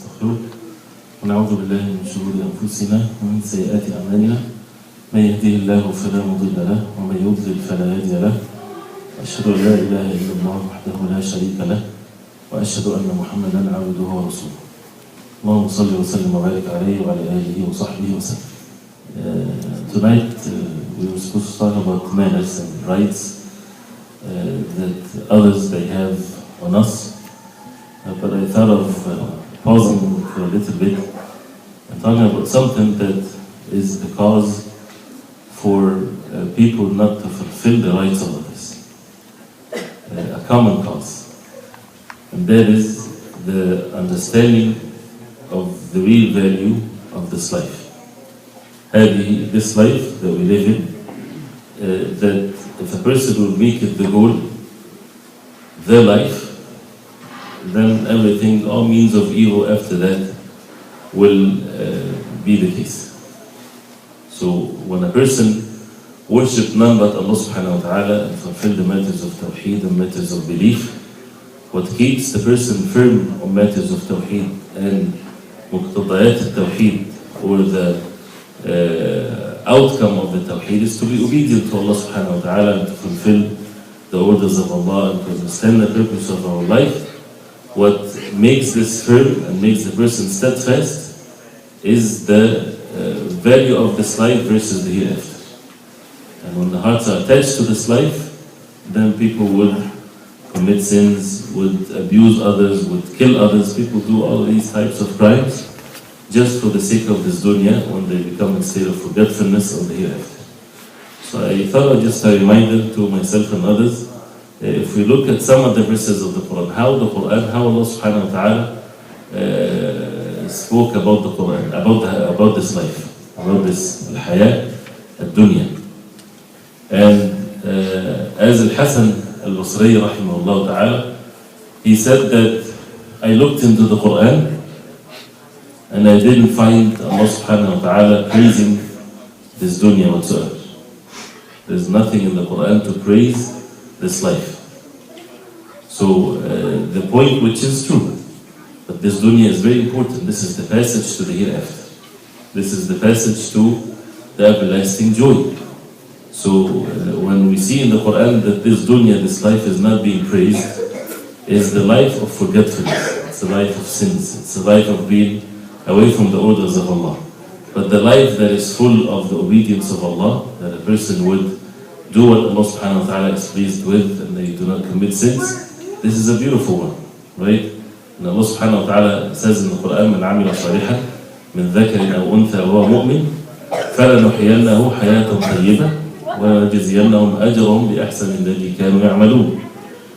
ونستغفره ونعوذ بالله من شرور أنفسنا ومن سيئات أعمالنا من يهده الله فلا مضل له ومن يضلل فلا هادي له وأشهد أن لا إله إلا الله وحده لا شريك له وأشهد أن محمدا عبده ورسوله اللهم صل وسلم وبارك عليه وعلى آله وصحبه وسلم. Tonight we were supposed to talk about manners and rights that others they have on us, but I thought of pausing for a little bit and talking about something that is the cause for people not to fulfill the rights of others, a common cause, and that is the understanding of the real value of this life. This life that we live in, that if a person will make it the goal, their life, then everything, all means of evil after that will be the case. So when a person worships none but Allah subhanahu wa ta'ala and fulfill the matters of tawheed and matters of belief, what keeps the person firm on matters of tawheed and muqtadayat tawheed, or the outcome of the tawheed, is to be obedient to Allah subhanahu wa ta'ala and to fulfill the orders of Allah and to understand the purpose of our life. What makes this firm and makes the person steadfast is the value of this life versus the hereafter. And when the hearts are attached to this life, then people would commit sins, would abuse others, would kill others. People do all these types of crimes just for the sake of this dunya when they become in a state of forgetfulness of the hereafter. So I thought I'd just a reminder to myself and others, if we look at some of the verses of the Quran, how Allah subhanahu wa ta'ala spoke about the Quran, about this life, about this al-hayat al-dunya. And as Al-Hasan al-Basri rahimahullah ta'ala, he said that I looked into the Quran and I didn't find Allah subhanahu wa ta'ala praising this dunya whatsoever. There's nothing in the Quran to praise this life. So the point which is true, but this dunya is very important. This is the passage to the hereafter. This is the passage to the everlasting joy. So when we see in the Quran that this dunya, this life is not being praised, is the life of forgetfulness. It's the life of sins. It's the life of being away from the orders of Allah. But the life that is full of the obedience of Allah, that a person would do what Allah subhanahu wa ta'ala is pleased with and they do not commit sins, this is a beautiful one, right? And Allah subhanahu wa ta'ala says in the Quran, من عمل صالحا من ذكر أو أنثى وهو مؤمن فلنحيينه حياة طيبة ولنجزينهم أجرهم بأحسن الذي كانوا يعملون.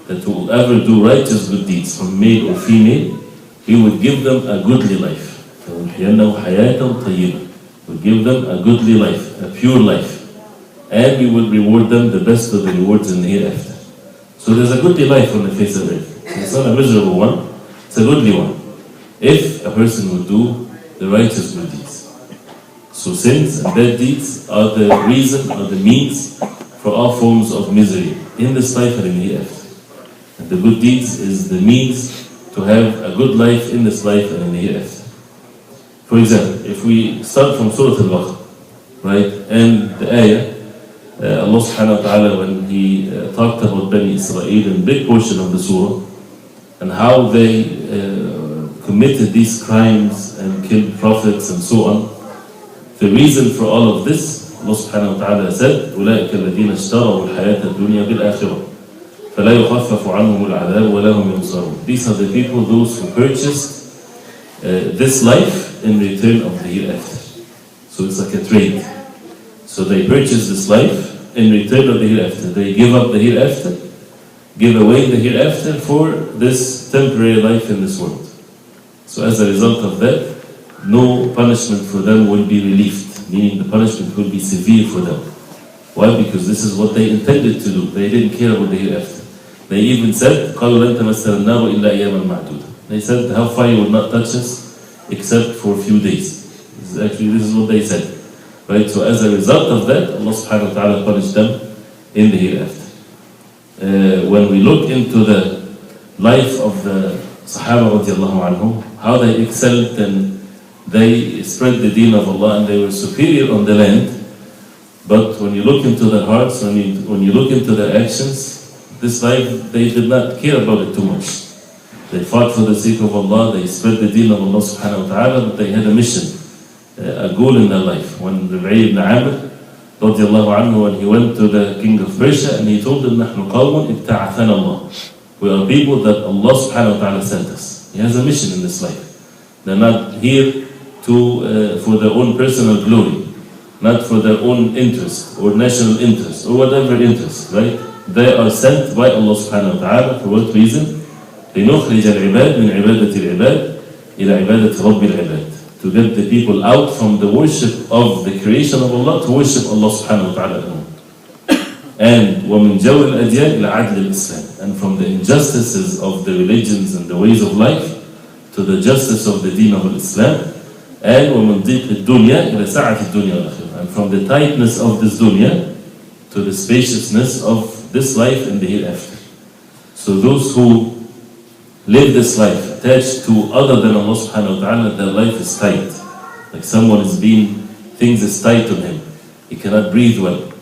That whoever do righteous good deeds, from male or female, He would give them a goodly life. فلنحيينه حياة طيبة. Would give them a goodly life, a pure life. And we will reward them the best of the rewards in the hereafter. So there's a goodly life on the face of earth. It's not a miserable one, it's a goodly one. If a person would do the righteous good deeds. So sins and bad deeds are the reason or the means for all forms of misery in this life and in the hereafter. And the good deeds is the means to have a good life in this life and in the hereafter. For example, if we start from Surah Al-Baqarah, right, and the ayah, Allah subhanahu wa ta'ala, when He talked about Bani Israel in a big portion of the surah, and how they committed these crimes and killed prophets and so on, the reason for all of this, Allah subhanahu wa ta'ala said, أُولَٰئِكَ الَّذِينَ اشْتَرَوُا الْحَيَاةَ الدُّنْيَا بِالْآخِرَةِ فَلَا يُخَفَّفُ عَنْهُمُ الْعَذَابُ وَلَا هُمْ يُنصَرُونَ. These are the people, those who purchased this life in return of the hereafter. So it's like a trade. So they purchase this life in return of the hereafter. They give up the hereafter, give away the hereafter for this temporary life in this world. So as a result of that, no punishment for them will be relieved, meaning the punishment will be severe for them. Why? Because this is what they intended to do. They didn't care about the hereafter. They even said, قَالُوا لَن تَمَسَّنَا النَّارُ إِلَّا أَيَّامًا مَعْدُودًا. They said the hellfire will not touch us except for a few days. This is what they said. Right? So as a result of that, Allah subhanahu wa ta'ala punished them in the hereafter. When we look into the life of the Sahaba radiallahu anhum, how they excelled and they spread the deen of Allah and they were superior on the land. But when you look into their hearts, when you look into their actions, this life, they did not care about it too much. They fought for the sake of Allah, they spread the deen of Allah subhanahu wa ta'ala, but they had a mission, a goal in their life. When Ibrahim Zidan, radiallahu anhu, when he went to the king of Persia and he told them, نحن قوم ابتعثنا الله. We are people that Allah subhanahu wa ta'ala sent us. He has a mission in this life. They're not here for their own personal glory, not for their own interest or national interest or whatever interest, right? They are sent by Allah subhanahu wa ta'ala for what reason? لنخرج العباد من عبادة العباد إلى عبادة رب العباد. To get the people out from the worship of the creation of Allah to worship Allah subhanahu wa ta'ala alone. And ومن جور الأديان إلى عدل الإسلام. And from the injustices of the religions and the ways of life to the justice of the deen of Islam. And ومن ضيق الدنيا إلى سعة الدنيا والآخرة. And from the tightness of this dunya to the spaciousness of this life and the hereafter. So those who live this life attached to other than Allah subhanahu wa ta'ala, their life is tight. Like someone is things is tight on him. He cannot breathe well.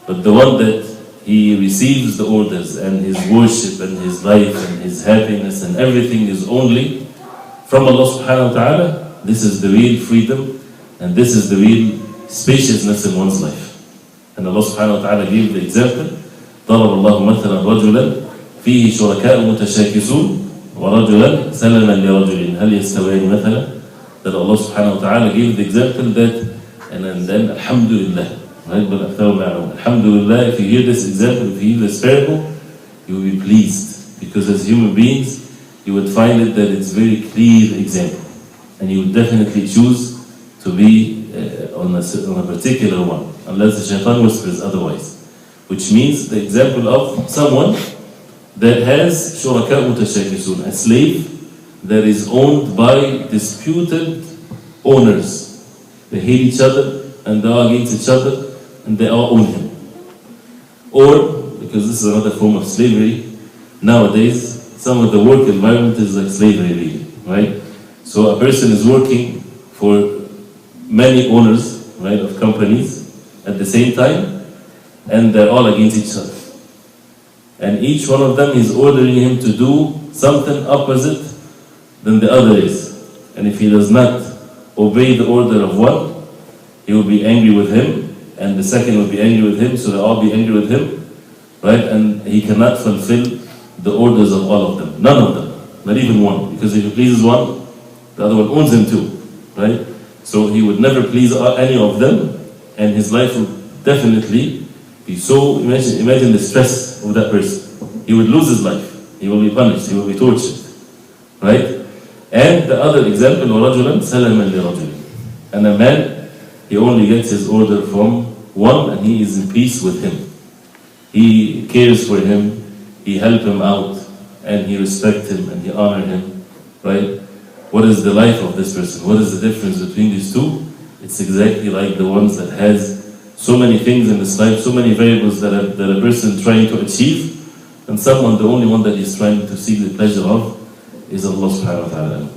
But the one that he receives the orders and his worship and his life and his happiness and everything is only from Allah subhanahu wa ta'ala, this is the real freedom and this is the real spaciousness in one's life. And Allah subhanahu wa ta'ala gave the example, ضرب الله مثلا رجلا فيه شركاء متشاكسون وَرَجُلًا سَلَمًا لِرَجُلٍ هَلْ يَسْتَوِيَانِ مَثَلًا. That Allah subhanahu wa ta'ala gave the example that, and then Alhamdulillah, right? But Alhamdulillah, if you hear this example, if you hear this parable, you will be pleased. Because as human beings, you would find it that it's very clear example. And you would definitely choose to be on a particular one, unless the shaitan whispers otherwise. Which means the example of someone that has shuraka mutashakisun, a slave that is owned by disputed owners. They hate each other and they are against each other and they all own him. Or, because this is another form of slavery, nowadays some of the work environment is like slavery really, right? So a person is working for many owners, right, of companies at the same time and they're all against each other. And each one of them is ordering him to do something opposite than the other is. And if he does not obey the order of one, he will be angry with him, and the second will be angry with him, so they'll all be angry with him, right? And he cannot fulfill the orders of all of them. None of them, not even one. Because if he pleases one, the other one owns him too, right? So he would never please any of them, and his life would definitely be so, imagine the stress of that person. He would lose his life. He will be punished. He will be tortured. Right? And the other example, وَرَجُلًا سَلَمًا لِرَجُلٍ. And a man, he only gets his order from one and he is in peace with him. He cares for him, he helps him out, and he respects him and he honors him. Right? What is the life of this person? What is the difference between these two? It's exactly like the ones that has so many things in this life, so many variables that a person is trying to achieve, and someone, the only one that he's trying to seek the pleasure of is Allah subhanahu wa ta'ala.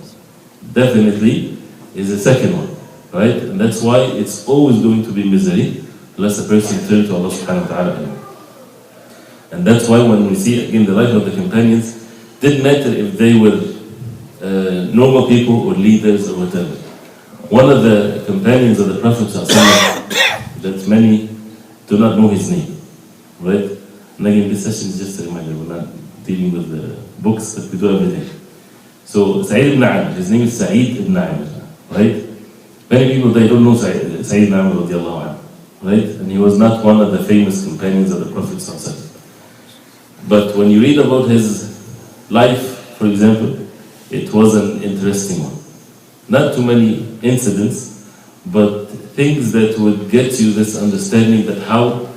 Definitely is the second one, right? And that's why it's always going to be misery unless a person turns to Allah subhanahu wa ta'ala. And that's why when we see again the life of the companions, didn't matter if they were normal people or leaders or whatever. One of the companions of the Prophet that many do not know his name, right? And again, this session is just a reminder, we're not dealing with the books that we do every day. So Sa'id ibn Amr, his name is Sa'id ibn Amr, right? Many people, they don't know Sa'id ibn Amr radiallahu anhu, right? And he was not one of the famous companions of the Prophet sallallahu. But when you read about his life, for example, it was an interesting one. Not too many incidents, but things that would get you this understanding that how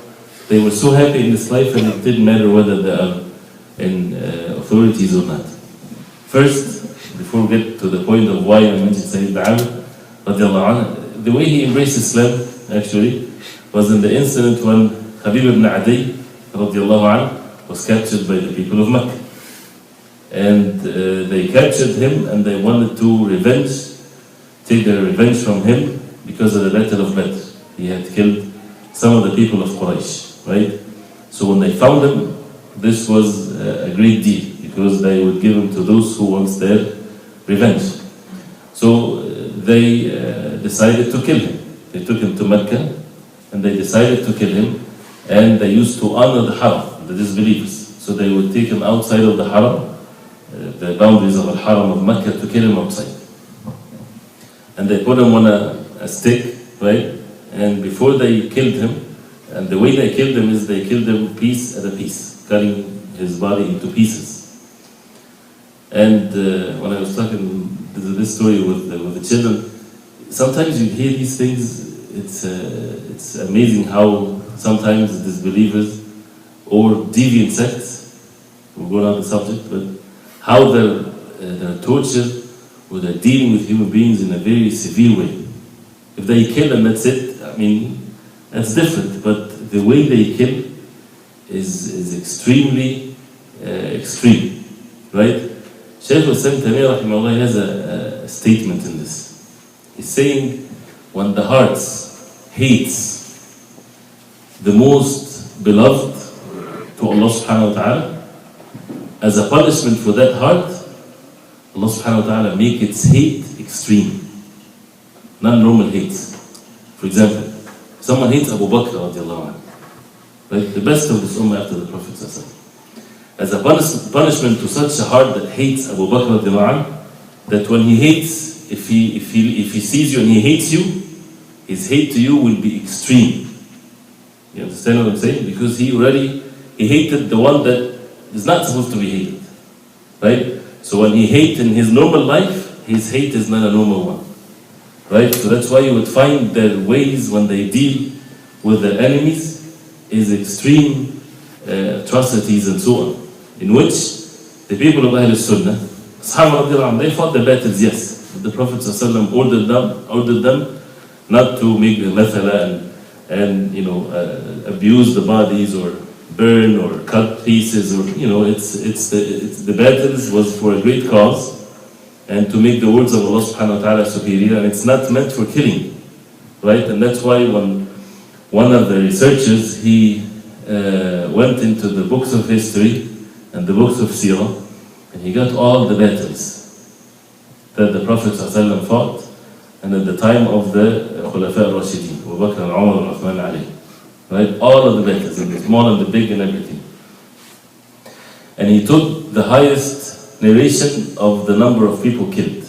they were so happy in this life and it didn't matter whether they are in authorities or not. First, before we get to the point of why I mentioned Sayyid Amr, the way he embraced Islam actually was in the incident when Habib ibn Adi was captured by the people of Mecca. and they captured him and they wanted to take their revenge from him because of the Battle of Badr. He had killed some of the people of Quraysh, right? So when they found him, this was a great deal because they would give him to those who want their revenge. So they decided to kill him. They took him to Mecca and they decided to kill him, and they used to honor the Haram, the disbelievers. So they would take him outside of the Haram, the boundaries of the Haram of Mecca, to kill him outside. And they put him on a stick, right? And before they killed him, and the way they killed him is they killed him piece at a piece, cutting his body into pieces. And when I was talking this story with the children, sometimes you hear these things. It's amazing how sometimes disbelievers or deviant sects, we'll go down the subject, but how they're tortured or they're dealing with human beings in a very severe way. If they kill and that's it, I mean, that's different, but the way they kill is extremely extreme, right? Sheikh Islam Taymiyyah rahimahullah has a statement in this. He's saying, when the heart hates the most beloved to Allah subhanahu wa ta'ala, as a punishment for that heart, Allah subhanahu wa ta'ala make its hate extreme, not normal hate. For example, someone hates Abu Bakr radiallahu anhu, right? The best of this ummah after the Prophet sallallahu alaihi wasallam. As a punishment to such a heart that hates Abu Bakr radiallahu anhu, that when he hates, if he sees you and he hates you, his hate to you will be extreme. You understand what I'm saying? Because he hated the one that is not supposed to be hated, right? So when he hates in his normal life, his hate is not a normal one, right? So that's why you would find their ways when they deal with their enemies is extreme atrocities and so on, in which the people of Ahl Sunnah, Sahaba, they fought the battles, yes, but the Prophet ﷺ ordered them not to make the mathala and abuse the bodies or burn or cut pieces, or the battles was for a great cause and to make the words of Allah subhanahu wa ta'ala superior, and it's not meant for killing, right? And that's why when one of the researchers, he went into the books of history and the books of Sirah, and he got all the battles that the Prophet ﷺ fought, and at the time of the Khulafa al-Rashidin, Abu Bakr and Umar and Uthman Ali, right? All of the battles, the small and the big and everything. And he took the highest narration of the number of people killed,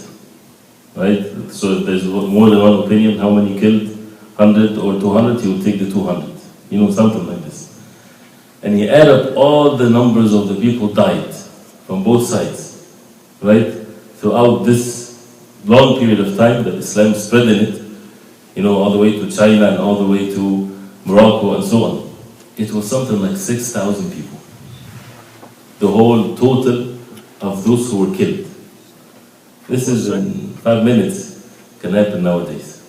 right? So if there's more than one opinion, how many killed, 100 or 200, he will take the 200. Something like this. And he added up all the numbers of the people died from both sides, right? Throughout this long period of time that Islam spread in it, all the way to China and all the way to Morocco and so on. It was something like 6,000 people. The whole total of those who were killed. This is in 5 minutes, can happen nowadays,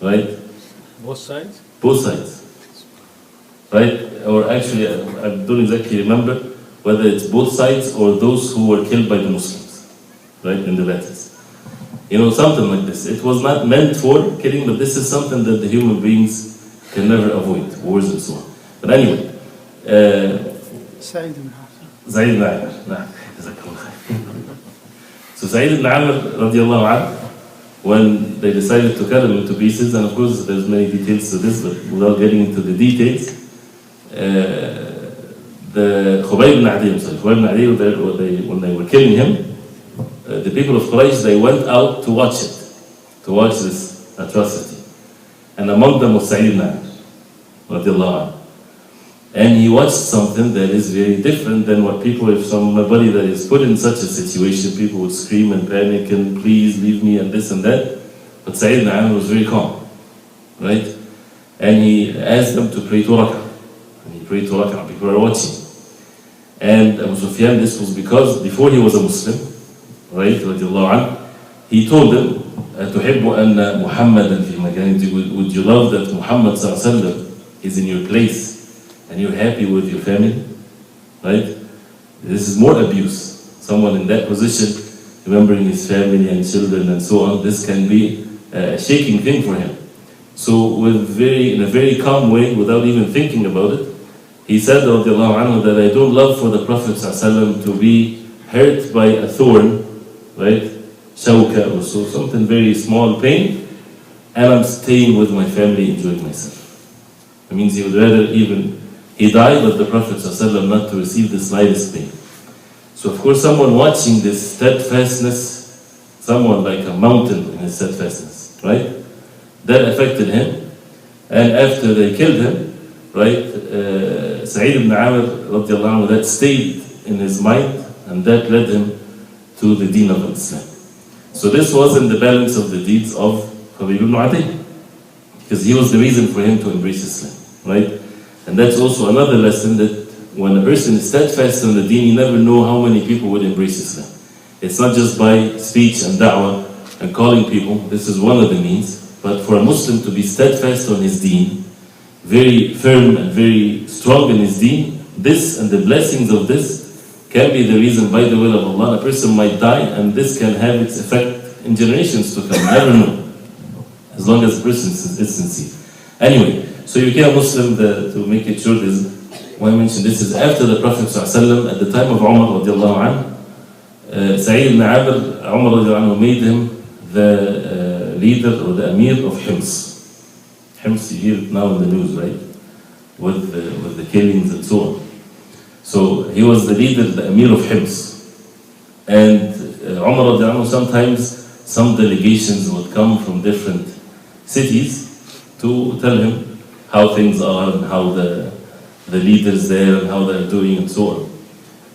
right? Both sides? Both sides, right? Or actually, I don't exactly remember whether it's both sides or those who were killed by the Muslims, right, in the battles. Something like this. It was not meant for killing, but this is something that the human beings can never avoid, wars and so on. But anyway, Sa'id ibn Amr. So Sa'id ibn Amr radiallahu anhu, when they decided to cut him into pieces, and of course there's many details to this, but without getting into the details, the Khubayb ibn Adi, when they were killing him, the people of Quraysh, they went out to watch this atrocity. And among them was Sa'id ibn Amr radiallahu anhu. And he watched something that is very different than what people, if somebody that is put in such a situation, people would scream and panic and please leave me and this and that. But Sa'id ibn Amr was very calm, right? And he asked them to pray 2 rak'ah. And he prayed 2 rak'ah, people are watching. And Abu Sufyan, this was because before he was a Muslim, right, radiallahu anhu, he told them, تُحِبُّ أَنَّ مُحَمَّدًا فِي مَكَانٍ, would you love that Muhammad sallallahu alaihi wasallam is in your place and you're happy with your family, right? This is more abuse. Someone in that position, remembering his family and children and so on, this can be a shaking thing for him. So in a very calm way, without even thinking about it, he said radiallahu anhu, that I don't love for the Prophet ﷺ to be hurt by a thorn, right? Shawka or so, something very small pain, and I'm staying with my family enjoying myself. It means he would rather he died with the Prophet ﷺ not to receive the slightest pain. So of course someone watching this steadfastness, someone like a mountain in his steadfastness, right? That affected him. And after they killed him, right, Sa'id ibn Amir radiallahu anhu, that stayed in his mind, and that led him to the deen of Islam. So this was in the balance of the deeds of Habib ibn Adi, because he was the reason for him to embrace Islam, right? And that's also another lesson, that when a person is steadfast on the deen, you never know how many people would embrace Islam. It's not just by speech and da'wah and calling people, this is one of the means, but for a Muslim to be steadfast on his deen, very firm and very strong in his deen, this and the blessings of this can be the reason, by the will of Allah, a person might die, and this can have its effect in generations to come. Never know, as long as the person is sincere. Anyway, so you became a Muslim, to make it short, is why I mentioned this is after the Prophet ﷺ, at the time of Umar radiallahu anhu, Sa'id ibn Amir, Umar radiallahu anhu made him the leader or the Amir of Hims. Hims, you hear it now in the news, right? With the killings and so on. So he was the leader, the Amir of Hims. And Umar radiallahu anhu, sometimes some delegations would come from different cities to tell him how things are and how the leaders there and how they're doing and so on.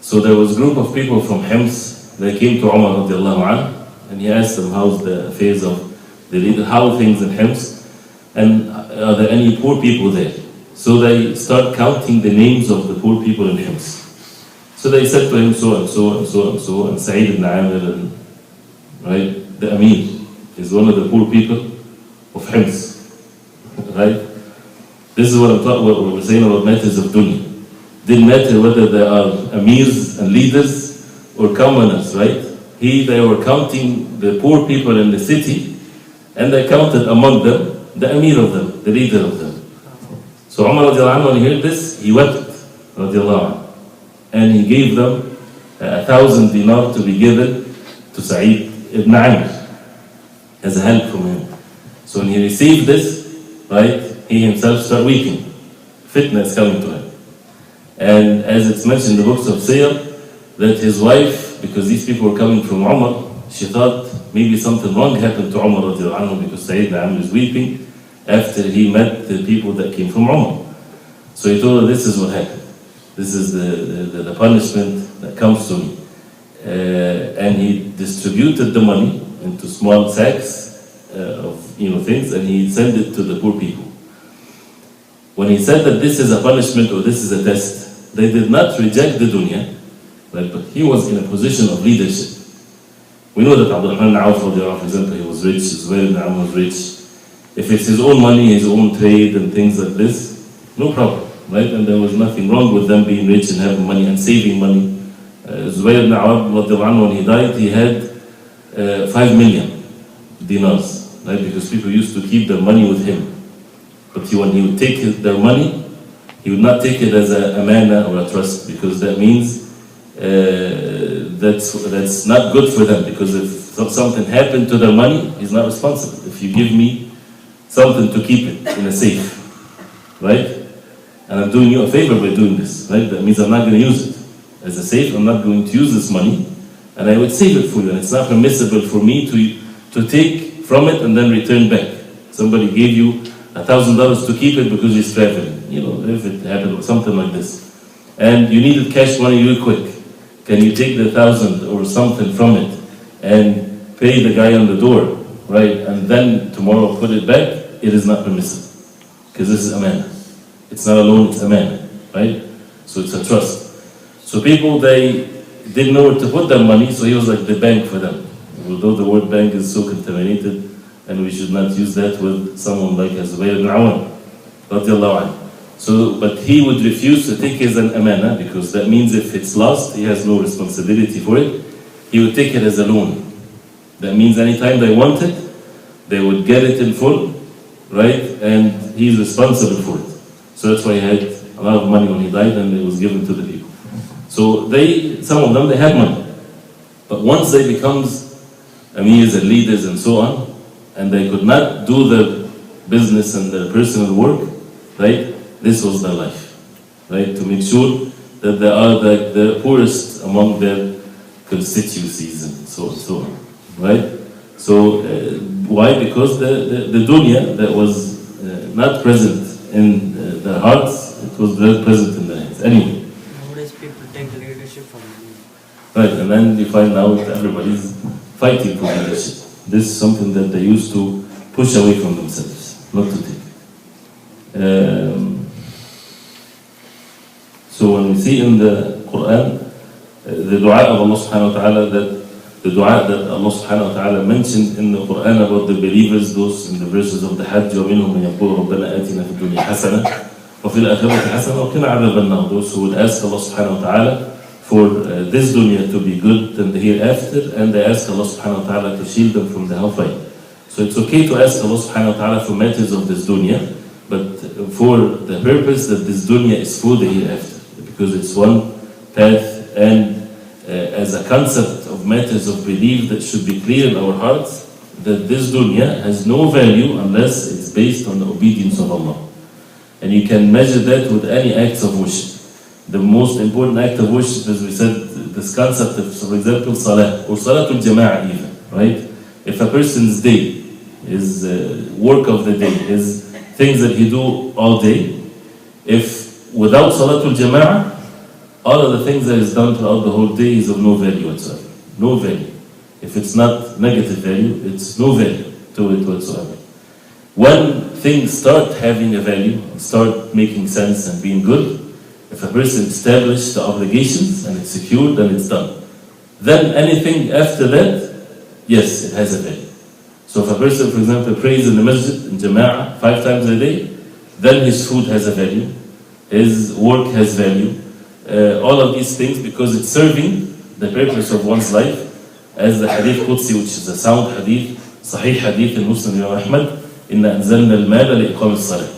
So there was a group of people from Hims. They came to Umar radiallahu anhu, and he asked them, how's the affairs of the leader, how are things in Hims, and are there any poor people there? So they start counting the names of the poor people in Hims. So they said to him, so and so and so and so, and Sa'id ibn Amir, and right, the Amir is one of the poor people of Hims, right? This is what I'm talking about, what we're saying about matters of dunya. Didn't matter whether they are amirs and leaders or commoners, right? They were counting the poor people in the city, and they counted among them the amir of them, the leader of them. So Umar radiallahu anhu, when he heard this, he wept radiallahu anhu, and he gave them 1,000 dinar to be given to Sa'id ibn Amir as a help from him. So when he received this, right, he himself started weeping. Fitna is coming to him. And as it's mentioned in the books of Siyar, that his wife, because these people were coming from Umar, she thought maybe something wrong happened to Umar radiallahu anhu, because Sa'id ibn Amir is weeping after he met the people that came from Umar. So he told her, this is what happened. This is the punishment that comes to me. And he distributed the money into small sacks of things, and he sent it to the poor people. When he said that this is a punishment or this is a test, they did not reject the dunya, right? But he was in a position of leadership. We know that Abdurrahman ibn Auf, for example, he was rich, Zubair ibn Amr was rich. If it's his own money, his own trade and things like this, no problem, right? And there was nothing wrong with them being rich and having money and saving money. Zubair ibn Amr, when he died, he had 5 million dinars, right? Because people used to keep their money with him. But when he would take their money, he would not take it as a amana or a trust, because that means that's not good for them, because if something happened to their money, he's not responsible. If you give me something to keep it in a safe, right? And I'm doing you a favor by doing this, right? That means I'm not going to use it as a safe. I'm not going to use this money, and I would save it for you. And it's not permissible for me to take from it and then return back. Somebody gave you $1,000 to keep it because he's traveling. If it happened or something like this, and you needed cash money real quick, can you take the 1,000 or something from it and pay the guy on the door, right? And then tomorrow put it back? It is not permissible, because this is amana. It's not a loan, it's amana, right? So it's a trust. So people, they didn't know where to put their money, so he was like the bank for them. Although the word bank is so contaminated, and we should not use that with someone like Zubair ibn Awam, radiallahu anhu. So, but he would refuse to take it as an amana, because that means if it's lost, he has no responsibility for it. He would take it as a loan. That means anytime they want it, they would get it in full, right? And he's responsible for it. So that's why he had a lot of money when he died, and it was given to the people. So some of them, they had money. But once they becomes amirs and leaders and so on, and they could not do their business and their personal work, right? This was their life, right? To make sure that they are the poorest among their constituencies and so on, right? So why? Because the dunya that was not present in their hearts, it was very present in their heads. Anyway. Nowadays people take the leadership from you. Right, and then you find now that everybody's fighting for leadership. This is something that they used to push away from themselves, not to take. So when we see in the Quran, the dua of Allah subhanahu wa ta'ala, the dua that Allah subhanahu wa ta'ala mentioned in the Quran about the believers, those in the verses of the Hajj, وَمِنْهُمْ مَنْ يَقُولُ رَبَّنَا آتِنَا فِي الدُّنْيَا حَسَنَةً وَفِي الْآخِرَةِ حَسَنَةً وَقِنَا عَذَابَ النَّارِ. Those who would ask Allah subhanahu wa ta'ala for this dunya to be good and the hereafter, and they ask Allah subhanahu wa ta'ala to shield them from the hellfire. So it's okay to ask Allah subhanahu wa ta'ala for matters of this dunya, but for the purpose that this dunya is for the hereafter, because it's one path, and as a concept of matters of belief that should be clear in our hearts, that this dunya has no value unless it's based on the obedience of Allah. And you can measure that with any acts of worship. The most important act of worship, as we said, this concept of, for example, salah, or salatul jama'ah even, right? If a person's day, his work of the day, his things that he do all day, if without salatul jama'ah, all of the things that is done throughout the whole day is of no value whatsoever. No value. If it's not negative value, it's no value to it whatsoever. When things start having a value, start making sense and being good, if a person establishes the obligations and it's secured, then it's done. Then anything after that, yes, it has a value. So if a person, for example, prays in the masjid, in jama'ah, 5 times a day, then his food has a value, his work has value, all of these things, because it's serving the purpose of one's life, as the hadith Qudsi, which is a sound hadith, Sahih hadith in Muslim Imam Ahmad, إِنَّا أَنزَلْنَا الْمَالَ لِإِقَامِ الصَّلَاةِ.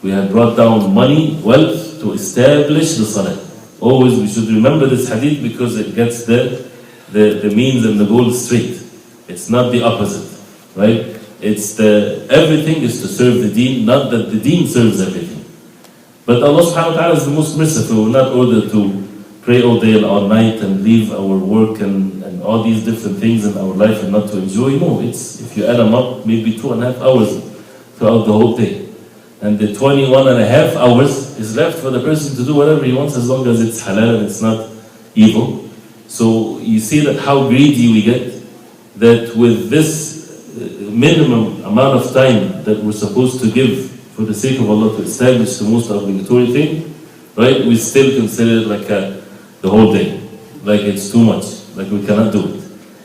We have brought down money, wealth, to establish the salah. Always we should remember this hadith, because it gets the means and the goal straight. It's not the opposite, right? It's everything is to serve the deen, not that the deen serves everything. But Allah subhanahu wa ta'ala is the most merciful. We're not ordered to pray all day and all night and leave our work and all these different things in our life and not to enjoy. No, it's, if you add them up, maybe 2.5 hours throughout the whole day. And the 21.5 hours is left for the person to do whatever he wants, as long as it's halal and it's not evil. So you see that how greedy we get, that with this minimum amount of time that we're supposed to give for the sake of Allah to establish the most obligatory thing, right? We still consider it like the whole day, like it's too much, like we cannot do it.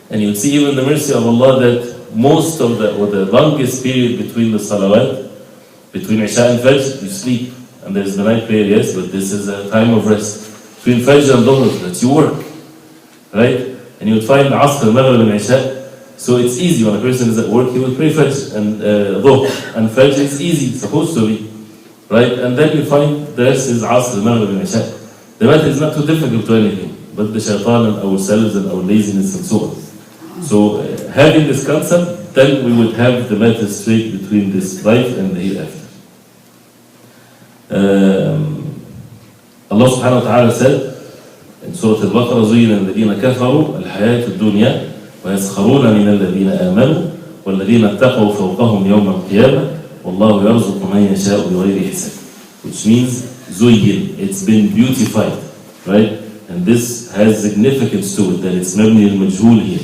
And you see even the mercy of Allah that most of the longest period between the salawat, between Isha and Fajr, you sleep. And there's the night prayer, yes, but this is a time of rest. Between Fajr and Dhuhr, that's you work, right? And you would find Asr, Maghrib and Isha. So it's easy when a person is at work, he would pray Fajr and Dhuhr. And Fajr is easy, it's supposed to be, right? And then you find the rest is Asr, Maghrib and Isha. The matter is not too difficult to anything, but the shaitan and ourselves and our laziness and so on. So having this concept, then we would have the matter straight between this life and the hereafter. Allah subhanahu wa ta'ala said in Surah Al-Baqarah, زُيِّنَ الَّذِينَ كَفَرُوا الْحَيَاةُ الدُّنْيَا وَيَسْخَرُونَ مِنَ الَّذِينَ آمَنُوا وَالَّذِينَ اتَّقَوْا فَوْقَهُمْ يَوْمَ الْقِيَامَةِ وَاللَّهُ يَرْزُقُ مَن يَشَاءُ بِغَيْرِ حِسَابٍ. Which means زُيِّن, it's been beautified, right? And this has significance to it, that it's mabni al-majhul here,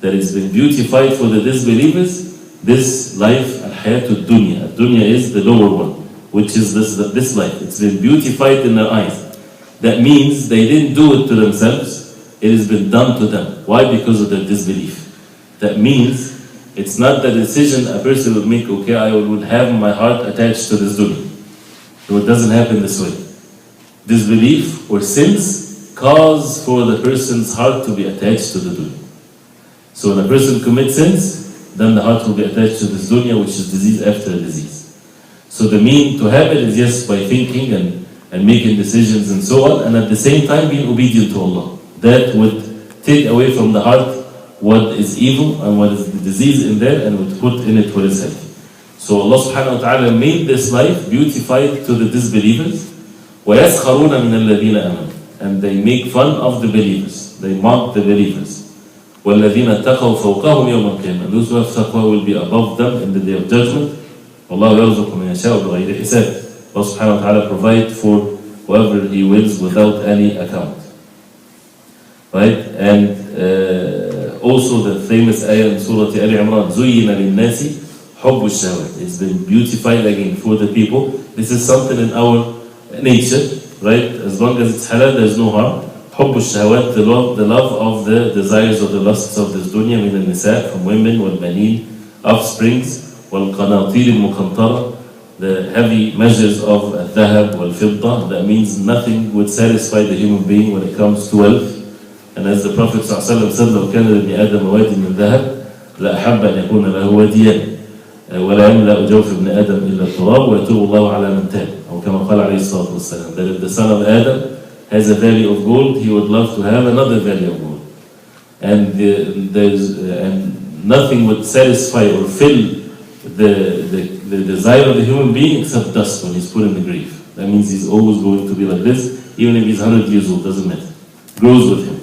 that it's been beautified for the disbelievers, this life, al-hayatul dunya. Dunya is the lower one, which is this life. It's been beautified in their eyes. That means they didn't do it to themselves, it has been done to them. Why? Because of their disbelief. That means it's not the decision a person would make, okay, I would have my heart attached to this dunya, So it doesn't happen this way. Disbelief or sins cause for the person's heart to be attached to the dunya. So when a person commits sins, then the heart will be attached to this dunya, which is disease after disease. So the mean to have it is just by thinking and making decisions and so on, and at the same time being obedient to Allah. That would take away from the heart what is evil and what is the disease in there, and would put in it what is healthy. So Allah subhanahu wa ta'ala made this life beautified to the disbelievers. وَيَسْخَرُونَ مِنَ الَّذِينَ آمَنُوا. And they make fun of the believers. They mock the believers. وَالَّذِينَ اتَّقَوْا فَوْقَهُمْ يَوْمَ الْقِيَامَةِ. And those who have taqwa will be above them in the day of judgment. وَاللَّهُ يَرْزُقُ مَن يَشَاءُ بِغَيْرِ حِسَابٍ. Allah subhanahu wa ta'ala provide for whoever He wills without any account. Right? And also the famous ayah in Surah Al-Imran, زُيِّنَ لِلنَّاسِ حُبُّ الشَّهَوَاتِ. It's been beautified again for the people. This is something in our nature, right? As long as it's halal, there's no harm. حُبُّ الشَّهَوَاتِ, the love of the desires of the lusts of this dunya, من النساء, from women, والبنين, offsprings, والقناطير المقنطرة, the heavy measures of الذهب والفضة. That means nothing would satisfy the human being when it comes to wealth. And as the Prophet ﷺ said, لو كان لابن آدم واد من ذهب لأحب أن يكون له وديان ولا يملأ جوف ابن آدم إلا التراب ويتوب الله على من تاب. أو كما قال عليه الصلاة والسلام, that if the son of Adam has a valley of gold, he would love to have another valley of gold. And and nothing would satisfy or fill the desire of the human being except dust when he's put in the grave. That means he's always going to be like this, even if he's 100 years old, doesn't matter. Grows with him.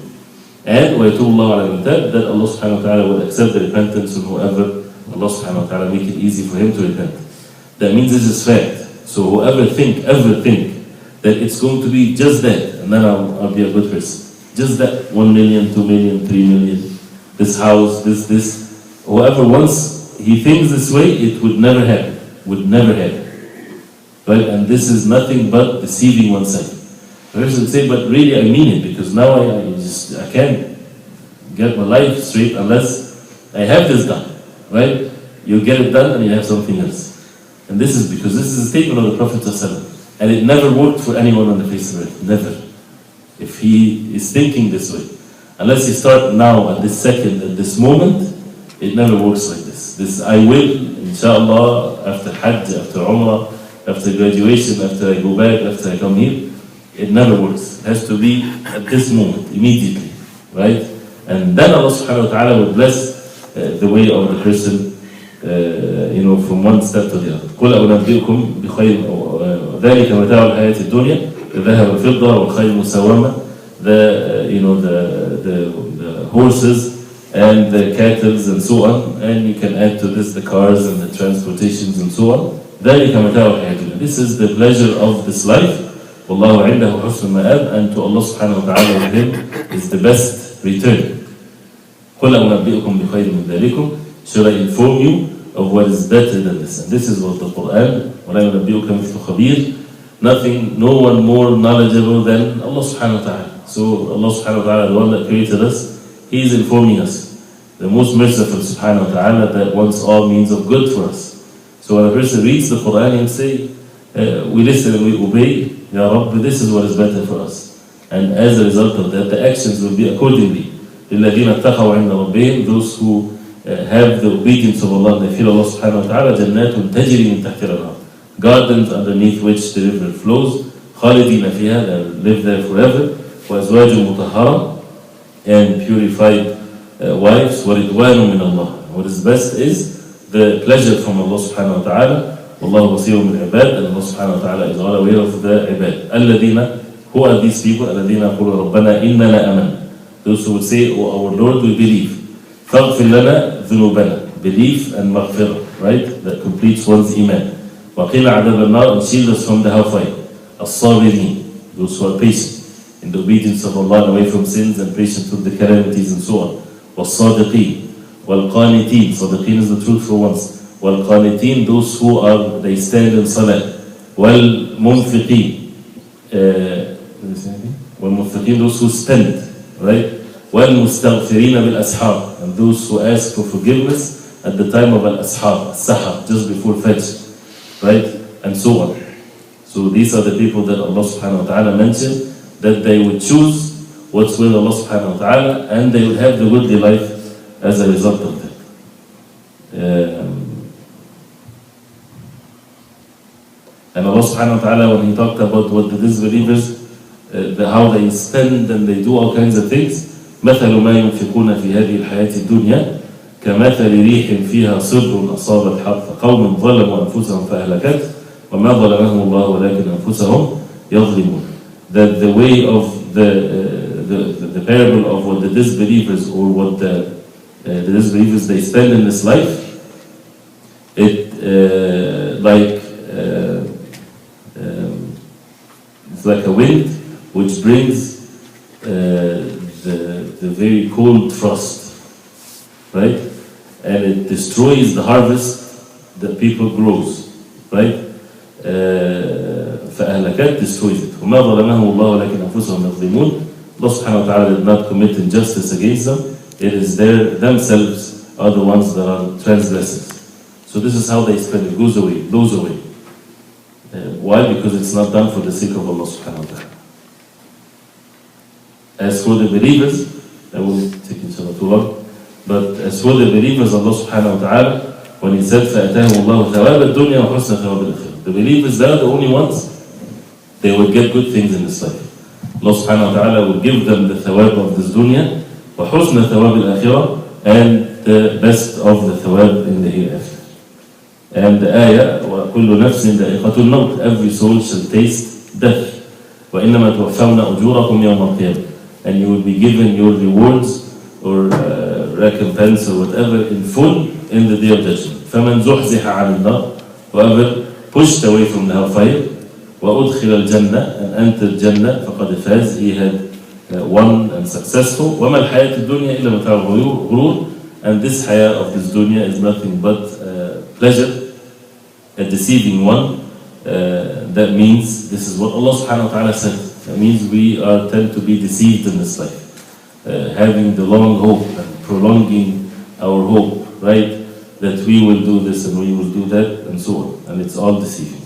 And وَيَتُوبُ اللَّهُ عَلَى مَن تَابَ, that Allah subhanahu wa ta'ala will accept the repentance of whoever Allah subhanahu wa ta'ala make it easy for him to repent. That means this is fact. So whoever ever think that it's going to be just that, and then I'll be a good person. Just that 1 million, 2 million, 3 million, this house, this, whoever once he thinks this way, it would never happen. Would never happen. Right? And this is nothing but deceiving oneself. The person would say, but really I mean it, because now I can't get my life straight unless I have this done. Right? You get it done and you have something else. And this is because this is a statement of the Prophet ﷺ. And it never worked for anyone on the face of earth. Never. If he is thinking this way. Unless you start now, at this second, at this moment, it never works like this. This I will, inshallah, after Hajj, after Umrah, after graduation, after I go back, after I come here, it never works. It has to be at this moment, immediately. Right? And then Allah subhanahu wa ta'ala will bless the way of the person, from one step to the other. قُلْ أَوْنَبِّئُكُمْ بِخَيْرٍ ذَلِكَ مَتَاعُ الْحَيَاةِ الدُّنْيَا الذهب والفضة والخيل المسومة, the horses and the cattle and so on, and you can add to this the cars and the transportations and so on. ذَلِكَ مَتَاعُ الْحَيَاةِ الدُّنْيا. This is the pleasure of this life. وَاللَّهُ عِنْدَهُ حُسْنُ الْمَآبِ, and to Allah subhanahu wa ta'ala with Him is the best return. قُلْ أَوْنَبِّئُكُمْ بِخَيْرٍ مِنْ ذَلِكُمْ. Should I inform you of what is better than this? And this is what the Quran, وَلَا يُنَبِّئُكَ مِثْلُ خَبِيرٍ. Nothing, no one more knowledgeable than Allah subhanahu wa ta'ala. So Allah subhanahu wa ta'ala, the one that created us, He is informing us. The most merciful subhanahu wa ta'ala that wants all means of good for us. So when a person reads the Quran, he'll say, we listen and we obey, Ya Rabb, this is what is better for us. And as a result of that, the actions will be accordingly. لِلَّذِينَ اتَّقَوْا عِنْدَ رَبِّهِمْ, those who have the obedience of Allah and they fear Allah subhanahu wa ta'ala, جَنَّاتٌ تَجْرِي مِن تَحْتِهَا الْأَنْهَارُ, gardens underneath which the river flows, خَالِدِينَ فِيهَا, they live there forever, وَأَزْوَاجٌ مُطَهَّرَةٌ, and purified wives, وَرِضْوَانٌ مِنَ اللَّهِ. What is best is the pleasure from Allah subhanahu wa ta'ala. وَاللَّهُ بَصِيرٌ بِالْعِبَادِ, and Allah subhanahu wa ta'ala is all aware of the ibad. الَّذِينَ, who are these people? الَّذِينَ يَقُولُونَ رَبَّنَا إِنَّنَا آمَنَّا, those who would say, oh our Lord, we believe. فَاغْفِرْ لَنَا ذُنُوبَنَا, belief and maghfirah, right? That completes one's iman. وَقِيلَ عَذَابَ النَّارِ, and shield us from the hellfire. الصَّابِرِينَ, those who are patient in the obedience of Allah and away from sins and patient with the calamities and so on. وَالصَّادِقِينَ وَالْقَانِتِينَ, صادقين is the truthful ones. وَالْقَانِتِينَ, those who are, they stand in salah. وَالْمُنْفِقِينَ, وَالْمُنْفِقِينَ, those who spend, right? وَالْمُسْتَغْفِرِينَ بِالْأَسْحَارِ, and those who ask for forgiveness at the time of al-ashar, sahar, just before fajr, right? And so on. So these are the people that Allah subhanahu wa ta'ala mentioned, that they would choose what's with Allah subhanahu wa ta'ala, and they would have the goodly life as a result of that. And Allah subhanahu wa ta'ala, when He talked about what the disbelievers, how they spend and they do all kinds of things, مثل ما ينفقون في هذه الحياة الدنيا كمثل ريح فيها صر أصابت حرث قوم ظلموا أنفسهم فأهلكت وما ظلمهم الله ولكن أنفسهم يظلمون. That the way of the parable of what the disbelievers, or what the disbelievers they spend in this life, it's like a wind which brings the very cold frost, right? And it destroys the harvest that people grows, right? فأهلكت destroys it. وما ظلمهم الله ولكن أنفسهم يظلمون. Allah subhanahu wa ta'ala did not commit injustice against them. It is themselves are the ones that are transgressors. So this is how they spend it. Goes away, blows away. Why? Because it's not done for the sake of Allah subhanahu wa ta'ala. As for the believers, I won't take inshallah too long, but as for the believers, Allah subhanahu wa ta'ala, when He said فَأَتَاهُمُ اللَّهُ ثَوَابَ الدُّنْيا وَحُسْنَ ثَوَابِ الْآخِرَةِ, the believers, they are the only ones, they will get good things in this life. Allah subhanahu wa ta'ala will give them the thawab of this dunya, وَحُسْنَ ثَوَابِ الْآخِرَةِ, and the best of the thawab in the hereafter. And the ayah, وَكُلُّ نَفْسٍ ذَائِقَةُ الْمَوْتِ, every soul shall taste death. وَإِنَّمَا تُوَفَّوْنَ أُجُورَكُمْ يَوْمَ الْقِيَامَةِ, and you will be given your rewards or recompense or whatever in full in the day of judgment. فَمَنْ زُحْزِحَ عَنِ النَّارِ, whoever pushed away from the hellfire, وَأُدْخِلَ الْجَنَّةِ, and entered Jannah, فَقَدْ فَازَ, he had won and successful. وَمَا الْحَيَاةُ الدُّنْيَا إِلَّا مَتَاعُ الْغُرُورِ, and this hayat of this dunya is nothing but pleasure, a deceiving one. That means, this is what Allah subhanahu wa ta'ala said, that means we tend to be deceived in this life. Having the long hope and prolonging our hope, right? That we will do this and we will do that and so on. And it's all deceiving.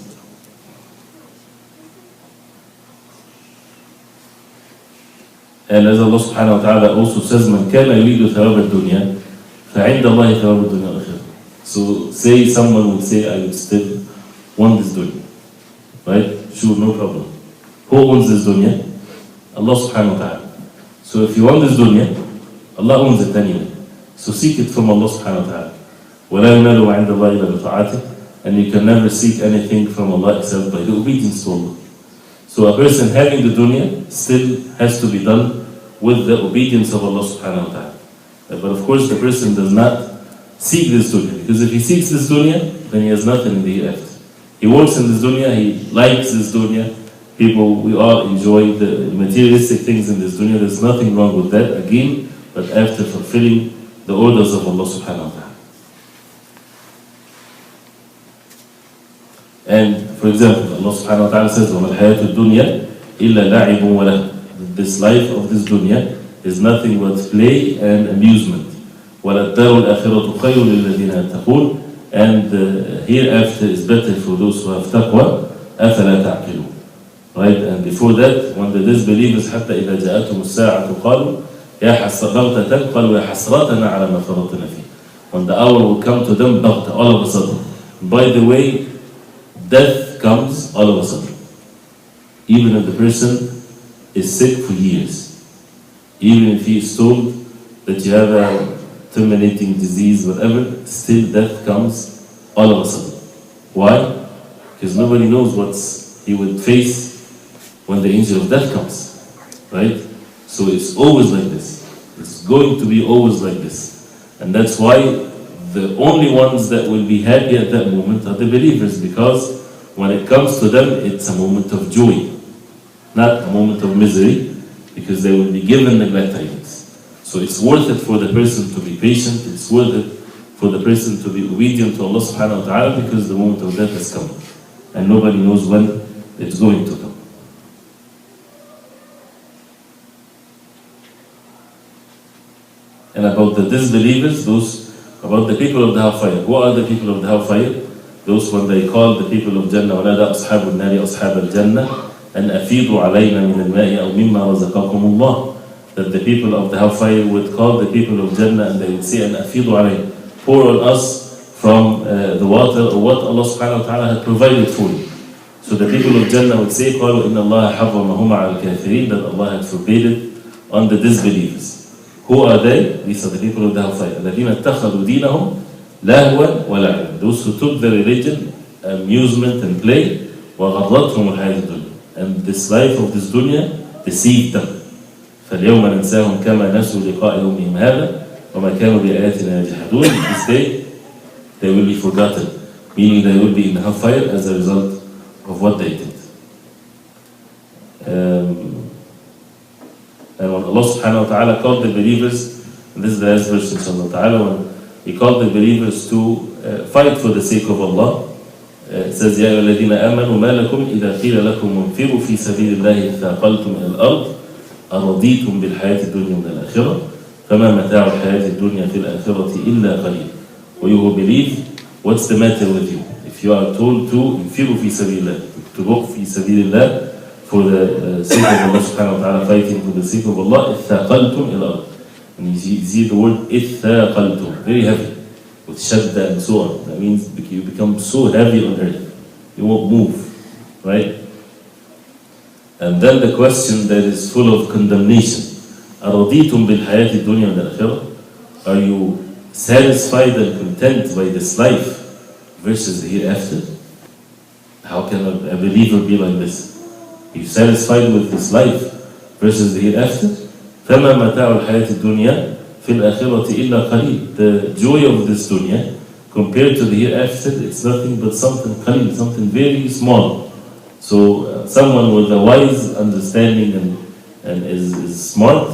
And as Allah subhanahu wa ta'ala also says, مَنْ كَانَ يُرِيدُ ثَوَابَ الدُّنْيَا فَعِنْدَ اللَّهِ ثَوَابُ الدُّنْيَا وَالْآخِرَةِ. So say someone would say, I would still want this dunya. Right? Sure, no problem. Who owns this dunya? Allah subhanahu wa ta'ala. So if you want this dunya, Allah owns it anyway. So seek it from Allah subhanahu wa ta'ala. وَلَا يُنَالُ عِنْدَ اللَّهِ إِلَّا بِطَاعَتِهِ, and you can never seek anything from Allah except by the obedience to Allah. So a person having the dunya still has to be done with the obedience of Allah subhanahu wa ta'ala. But of course the person does not seek this dunya, because if he seeks this dunya, then he has nothing in the hereafter. He works in this dunya, he likes this dunya. People, we all enjoy the materialistic things in this dunya. There's nothing wrong with that, again, but after fulfilling the orders of Allah subhanahu wa ta'ala. And for example, Allah subhanahu wa ta'ala says, وَمَا الْحَيَاةُ الدُّنْيَا إِلَّا لَعِبٌ وَلَهْوٌ. This life of this dunya is nothing but play and amusement. وَلَلدَّارُ الْآخِرَةُ خَيْرٌ لِلَّذِينَ يَتَّقُونَ, and hereafter is better for those who have taqwa. أَفَلَا تَعْقِلُونَ. Right? And before that, when the disbelievers حتى إذا جاءتهم الساعة قالوا يا حسرتنا على ما فرطنا فيه. When the hour will come to them, all of a sudden. By the way, death comes all of a sudden. Even if the person is sick for years, even if he is told that you have a terminating disease, whatever, still death comes all of a sudden. Why? Because nobody knows what he will face when the angel of death comes, right? So it's always like this. It's going to be always like this. And that's why the only ones that will be happy at that moment are the believers, because when it comes to them, it's a moment of joy, not a moment of misery, because they will be given the glad tidings. So it's worth it for the person to be patient, it's worth it for the person to be obedient to Allah subhanahu wa ta'ala, because the moment of death has come. And nobody knows when it's going to come. And about the disbelievers, about the people of the hellfire. Who are the people of the hellfire? Those when they call the people of Jannah, وَنَادَى أَصْحَابُ النَّارِ أَصْحَابَ الْجَنَّةِ أَنْ أَفِيضُوا عَلَيْنَا مِنَ الْمَاءِ أَوْ مِمَّا رَزَقَكُمُ اللَّهُ. That the people of the hellfire would call the people of Jannah and they would say, أَنْ أَفِيضُوا عَلَيْنَا, pour on us from the water or what Allah subhanahu wa ta'ala had provided for you. So the people of Jannah would say, قالوا إن الله حرمهما على الكافرين, that Allah had forbidden on the disbelievers. Who are they? These are the people of the hellfire. الذين اتخذوا دينهم لهوا ولعبا. Those who took their religion, amusement and play, وغرتهم الحياة الدنيا. And this life of this dunya deceived them. فاليوم ننساهم كما نسوا لقاء يومهم هذا وما كانوا بآياتنا يجحدون. This day they will be forgotten, meaning they will be in hellfire as a result of what they did. And when Allah subhanahu wa ta'ala called the believers, and this is the last verse inshallah ta'ala, when He called the believers to fight for the sake of Allah, it says, يَا أَيُّهَا الَّذِينَ آمَنُوا مَا لَكُمْ إِذَا قِيلَ لَكُمْ انفِرُوا فِي سَبِيلِ اللَّهِ ثَاقَلْتُمْ إِلَى الْأَرْضِ أَرَضِيتُمْ بِالْحَيَاةِ الدُّنْيَا مِنَ الْآخِرَةِ فَمَا مَتَاعُ الْحَيَاةِ الدُّنْيا فِي الْآخِرَةِ إِلَّا قَلِيلٌ. Or you will believe, what's the matter with you? If you are told to انفِرُوا فِي سَبِيلِ اللَّهِ, to go فِي سَبِيلِ اللَّهِ, for the sake of Allah subhanahu wa ta'ala, fighting for the sake of Allah, إِثَّاقَلْتُمْ إِلَى الْأَرْضِ. And you see the word إِثَّاقَلْتُم, very heavy, with shadda and so on. That means you become so heavy on earth. You won't move, right? And then the question that is full of condemnation. أَرَضِيتُمْ بِالْحَيَاةِ الدُّنْيَا مِنَ الْآخِرَةِ. Are you satisfied and content by this life versus the hereafter? How can a believer be like this? Are you satisfied with this life versus the hereafter? فَمَا مَتَاعُ الْحَيَاةِ الدُّنْيَا فِي الْآخِرَةِ إِلَّا قَلِيلٌ. The joy of this dunya compared to the hereafter, it's nothing but something qalil, something very small. So someone with a wise understanding and is smart,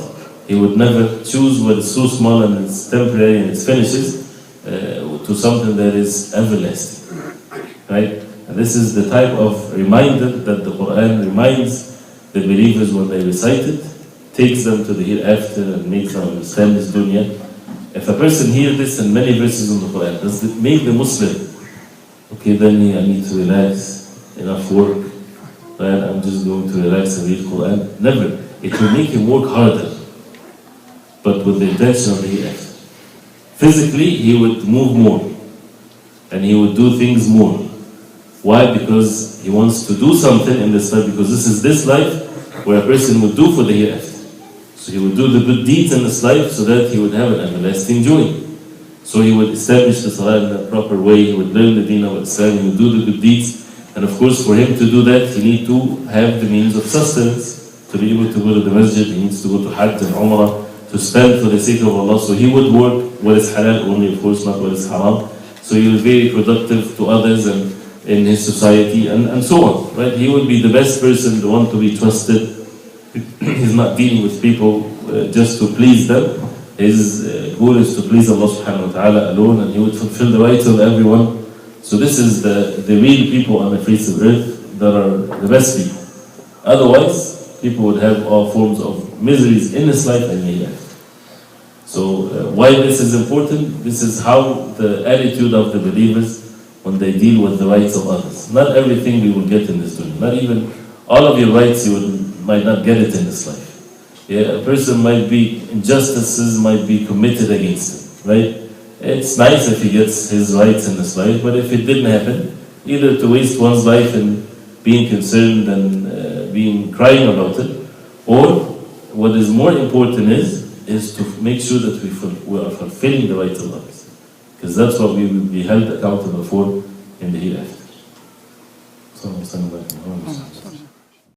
he would never choose what is so small and it's temporary and it finishes to something that is everlasting, right? And this is the type of reminder that the Quran reminds the believers when they recite it, takes them to the hereafter and makes them understand this dunya. If a person hears this in many verses in the Quran, does it make the Muslim, okay, then I need to relax, enough work, right? I'm just going to relax and read Quran? Never. It will make him work harder, but with the intention of the hereafter. Physically, he would move more, and he would do things more. Why? Because he wants to do something in this life, because this is this life where a person would do for the hereafter. So he would do the good deeds in this life so that he would have an everlasting joy. So he would establish the salah in a proper way, he would learn the deen of Islam, he would do the good deeds. And of course, for him to do that, he needs to have the means of sustenance. To be able to go to the masjid, he needs to go to Hajj and Umrah, to spend for the sake of Allah. So he would work what is halal only, of course, not what is haram. So he was very productive to others and in his society and so on, right? He would be the best person, the one to be trusted. He's not dealing with people just to please them. His goal is to please Allah subhanahu wa ta'ala alone, and he would fulfill the rights of everyone. So this is the real people on the face of earth that are the best people. Otherwise, people would have all forms of miseries in this life and hereafter. So why this is important? This is how the attitude of the believers when they deal with the rights of others. Not everything we will get in this dunya. Not even all of your rights you might not get it in this life. Yeah, a person might be, injustices might be committed against him, right? It's nice if he gets his rights in this life, but if it didn't happen, either to waste one's life in being concerned and crying about it, or what is more important is to make sure that we are fulfilling the rights of others, because that's what we will be held accountable for in the hereafter.